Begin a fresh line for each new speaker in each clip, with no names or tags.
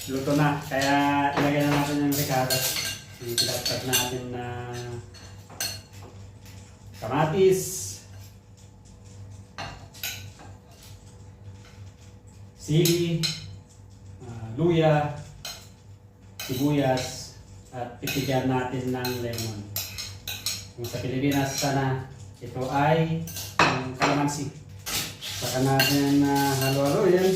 Luto na. Kaya ilagay na natin yung ricotta. Ilatag natin na kamatis, sili, luya, sibuyas, at pipigyan natin ng lemon. Kung sa Pilipinas sana, ito ay kalamansi. Saka natin halo-halo yan.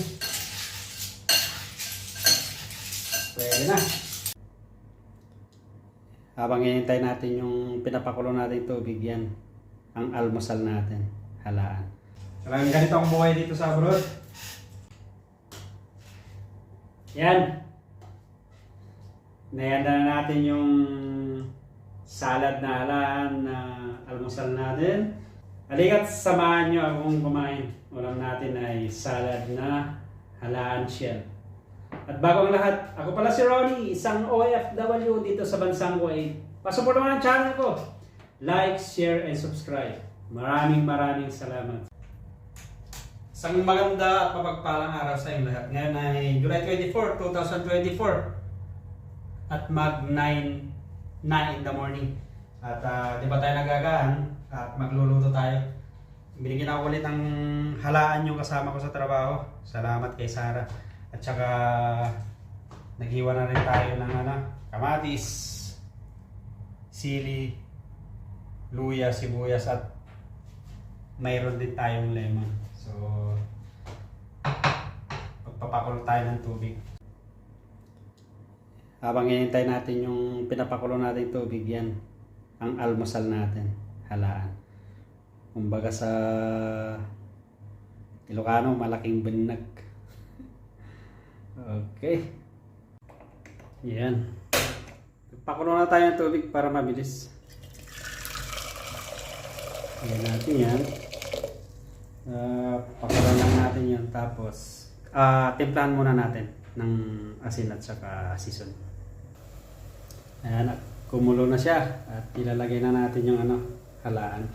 Pwede na. Habang hinihintay natin yung pinapakulo natin tubig, yan ang almusal natin, halaan. Talagang ganito ang buhay dito sa abroad. Yan. Nahanda na natin yung salad na halaan na almusal natin. Halika't samahan nyo akong kumain. Ulam natin ay salad na halaan shell. At bago ang lahat, ako pala si Ronnie, isang OFW dito sa bansang Kuwait. Pasupport naman ang channel ko. Like, share, and subscribe. Maraming salamat. Isang maganda at mapagpalang araw sa inyong lahat. Ngayon ay July 24, 2024. At mag 9 na in the morning. At di ba tayo nagagaan at magluluto tayo. Binigyan ako ulit ng halaan yung kasama ko sa trabaho. Salamat kay Sarah. At saka naghiwa na rin tayo ng kamatis, sili, luya, sibuyas, at mayroon din tayong lemon. So magpapakulo tayo ng tubig. Habang hinihintay natin yung pinapakulo natin tubig, yan ang almusal natin, halaan. Kumbaga sa Ilocano, malaking binag. Okay. Yan. Pakulo na tayo ng tubig para mabilis. Ayan natin yan. Pakulo lang natin yan. Tapos, timplahan muna natin ng asin at saka season. Ayan, kumulo na siya. At ilalagay na natin yung halaan.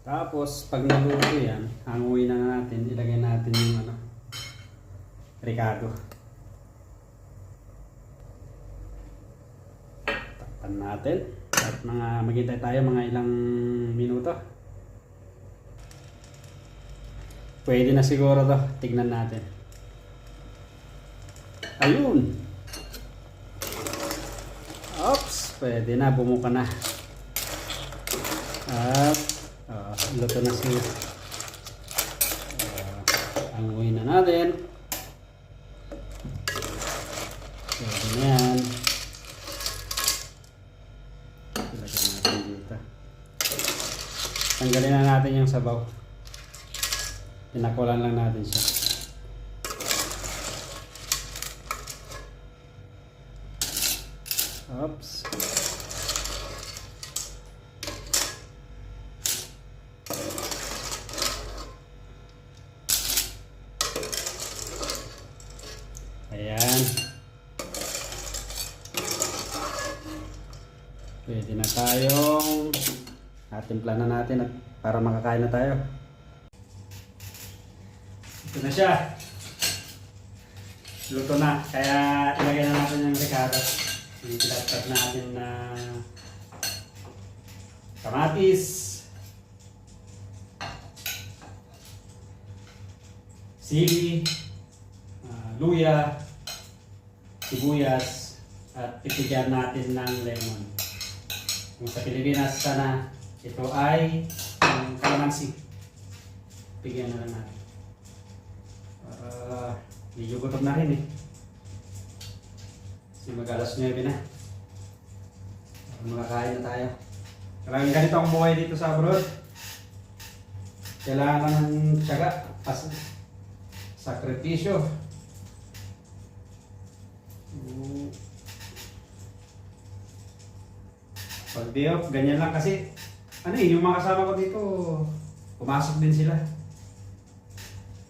Tapos, pag naluto yan, hanguin na natin, ilagay natin yung ricado. Takpan natin. At maghintay tayo mga ilang minuto. Pwede na siguro to. Tignan natin. Ayun! Oops! Pwede na. Bumuka na. At luto na siya. Hanguin na natin. Pwede na yan. Ilagay natin dito. Tanggalin na natin yung sabaw. Pinakulan lang natin siya. Oops. Ayan. Pwede na tayong timpla na natin at para makakain na tayo. Ito na siya. Luto na. Kaya ilagay na natin yung ricotta. Ilatag natin na kamatis, sili, luya, sibuyas, at pipigyan natin ng lemon. Kung sa Pilipinas sana, ito ay kalamansi. Pigyan na lang natin. Medyo gutom na rin eh. Kasi mag-alas 9 na. Makakain na tayo. Talagang ganito ang buhay dito sa abroad. Kailangan ng tiyaga, sakripisyo. Pag day off, ganyan lang kasi yung mga kasama ko dito, pumasok din sila.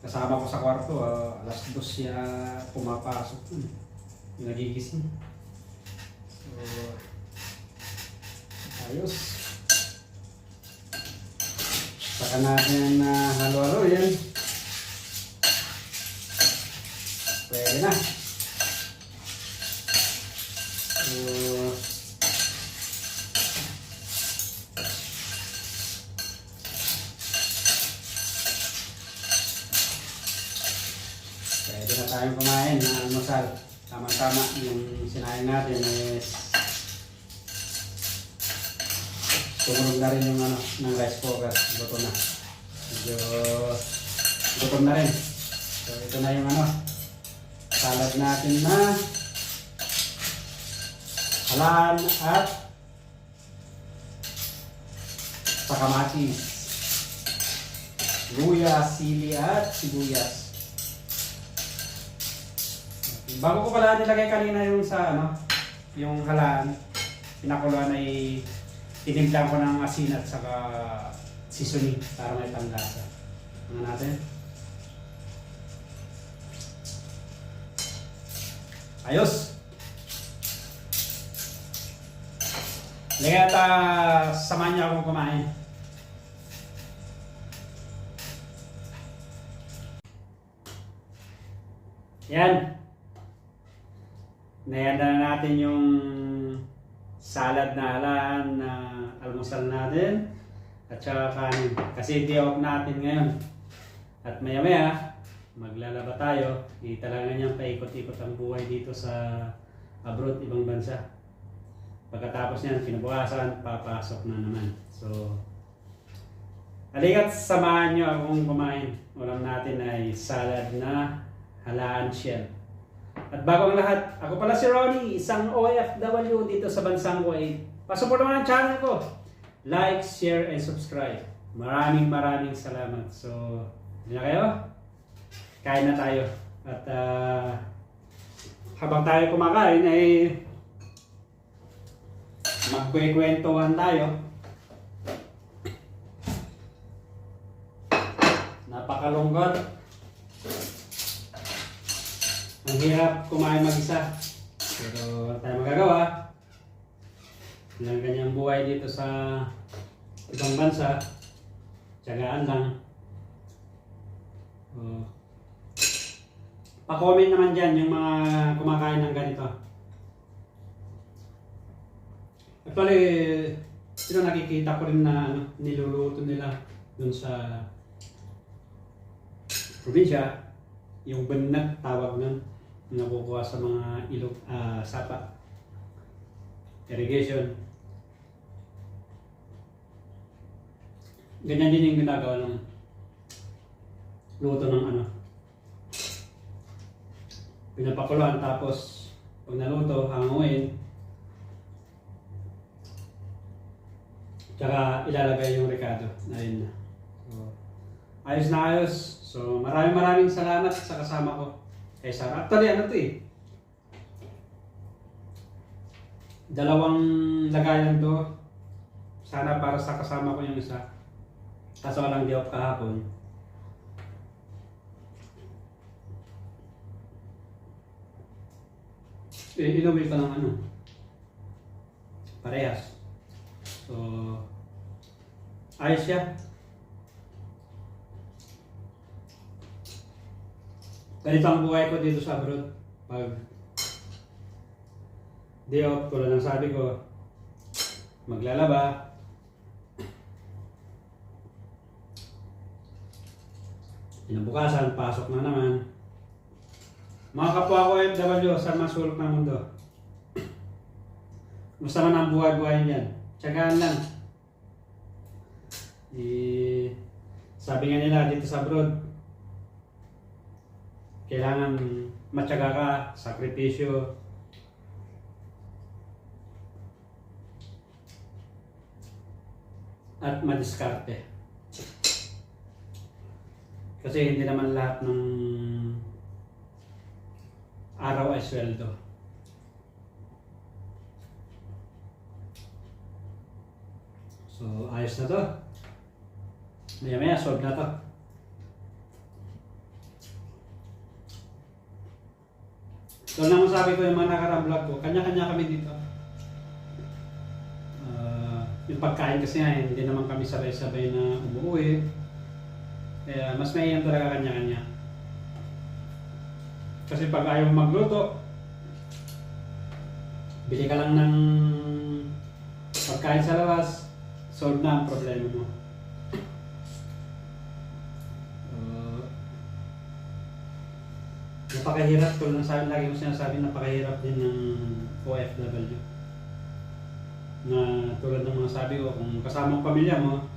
Kasama ko sa kwarto, alas 2 siya pumapasok. Nagigising. So, ayos. Saka natin halo-halo yan. Pwede na. So, pwede na tayong kumain ng almusal. Tama-tama yung sinain natin is tumunog na rin yung ng rice cooker. Gutom na. Medyo gutom na rin. So ito na yung salad natin na halaan at kamatis, luya, sili at sibuyas. Bago ko pala nilagay kanina yung yung halaan, pinakuluan ay tinimplan ko ng asin at saka seasoning para may panlasa. Ano natin? Ayos! Lagay at samahan niya akong kumain. Yan! Nahanda na natin yung salad na halaan na almusal natin at saka kanin. Kasi day off natin ngayon. At maya maya, maglalaba tayo. Talaga niyang paikot-ikot ang buhay dito sa abroad, ibang bansa. Pagkatapos niyan, kinabukasan, papasok na naman. So, halika't samahan niyo akong kumain. Ulam natin ay salad na halaan shell. At bago ang lahat, ako pala si Ronnie, isang OFW dito sa bansang Kuwait. Pasupport naman ang channel ko. Like, share, and subscribe. Maraming salamat. So, hindi na kayo? Kain na tayo. At habang tayo kumakain ay magkwekwentuhan tayo. Napakalungkot. Ang hirap kumain mag-isa. Pero wala tayong magagawa. Ilang ganyang buhay dito sa ibang bansa. Tiyagaan lang. Pa-comment naman dyan yung mga kumakain ng ganito. Actually, sino nakikita ko rin na niluluto nila dun sa probinsya. Yung banat tawag nun. Nakukuha sa mga ilog, sapa. Irrigation. Ganyan din yung ginagawa ng luto ng pinapakuluan tapos pag naluto, hanguin. Tsaka ilalagay yung ricado. Ayun na. So, ayos na ayos. So maraming salamat sa kasama ko. Sarah. Actually, to eh. Dalawang lagayan to. Sana para sa kasama ko yung isa. Kaso lang di off kahapon. Inuwi ko ng parehas. So, ayos siya. Ganito ang buhay ko dito sa abroad. Pag day off, tulad ng sabi ko, maglalaba. Kinabukasan, pasok na naman. Mga kapwa ko OFW sa masulok ng mundo. Gusto man ang buhay-buhay niyan. Tiyagaan lang. Sabi nga nila dito sa abroad, kailangan matyaga ka, sakripisyo. At madiskarte. Kasi hindi naman lahat ng araw ay sweldo. So, ayos na to. Maya-maya, solve na to. So, nang sabi ko yung mga nakarang vlog ko, kanya-kanya kami dito. Yung pagkain kasi nga, hindi naman kami sabay-sabay na umuwi. Kaya mas mahiyang talaga kanya-kanya. Kasi pag ayaw mo magluto, bili ka lang ng pagkain sa labas, solve na ang problema mo. Napakahirap, tulad ng sabi, lagi ko sinasabi, napakahirap din ng OFW. Na tulad ng mga sabi ko, kung kasama ang pamilya mo,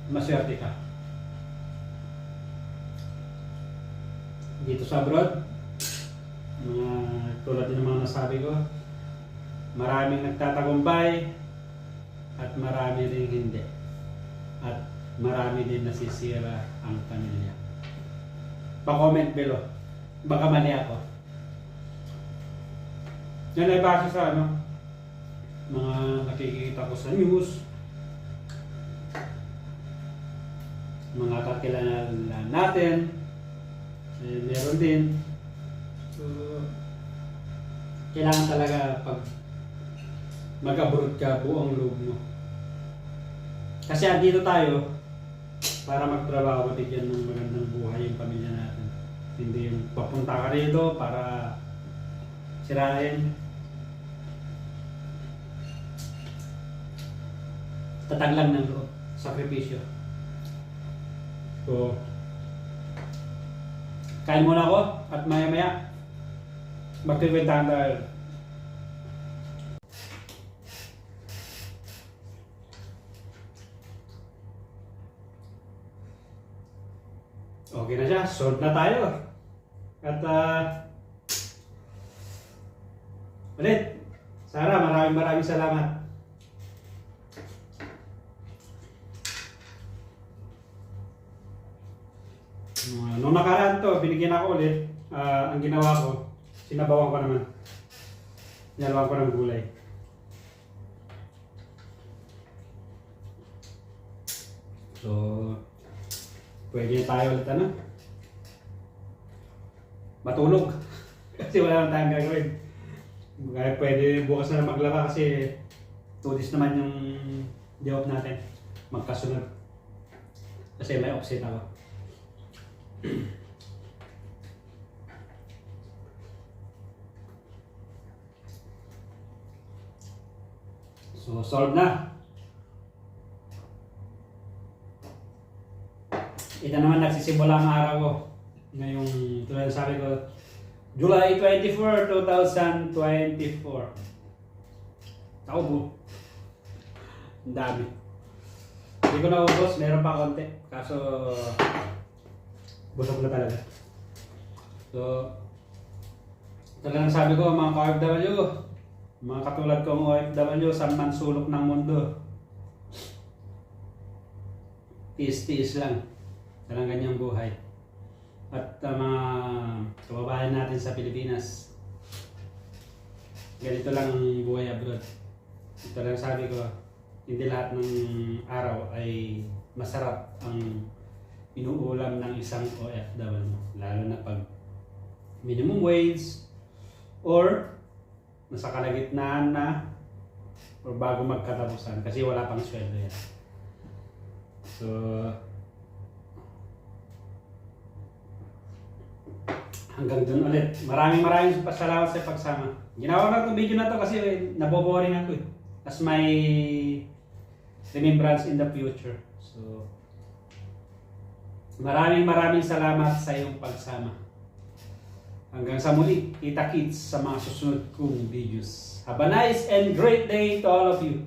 maswerte ka. Dito sa abroad, mga tulad din ng mga nasabi ko, maraming nagtatagumpay at marami rin hindi. At marami din nasisira ang pamilya. Pa-comment below. Baka mali ako. Yan ay base sa mga nakikita ko sa news, mga kakilala natin, meron din. So, kailangan talaga pag mag-abroad ka, buong loob mo. Kasi andito tayo para magtrabaho, mabigyan ng magandang buhay yung pamilya natin. Hindi yung papunta ka rito para sirain. Tatag lang ng loob, sakripisyo. So, kain muna ako at maya-maya magkikwentahan tayo. Okay na siya, solve na tayo. At ulit, Sarah, maraming salamat. Nung nakaraan to, binigyan ako ulit. Ang ginawa ko, sinabawan ko naman. Nalawan ko ng gulay. So, pwede tayo ulit matulog. Kasi wala nang tayong gagawin. Kaya pwede bukas na maglaba kasi 2 days naman yung day off natin. Magkasunod. Kasi may offset ako. So, solve na. Ito naman nagsisimula ang araw ko. Ngayong, tulad sabi ko, July 24, 2024. Taubo. Ang dami. Hindi ko naubos, meron pa konti. Kaso, busog na talaga. So, talagang sabi ko, mga OFW, mga katulad kong OFW, sa mansulok ng mundo. Tiis-tiis lang. Talagang ganyang buhay. At mga kababayan natin sa Pilipinas, ganito lang ang buhay abroad. Ito lang sabi ko, hindi lahat ng araw ay masarap ang inuulam ng isang OFW. Lalo na pag minimum wage or nasa kalagitnaan na or bago magkatapusan kasi wala pang sweldo yan. So, hanggang dun ulit. Maraming salamat sa pagsama. Ginawa ko itong video na to kasi naboboring ako eh. As my remembrance in the future. So, maraming salamat sa iyong pagsama. Hanggang sa muli, kita-kits sa mga susunod kong videos. Have a nice and great day to all of you.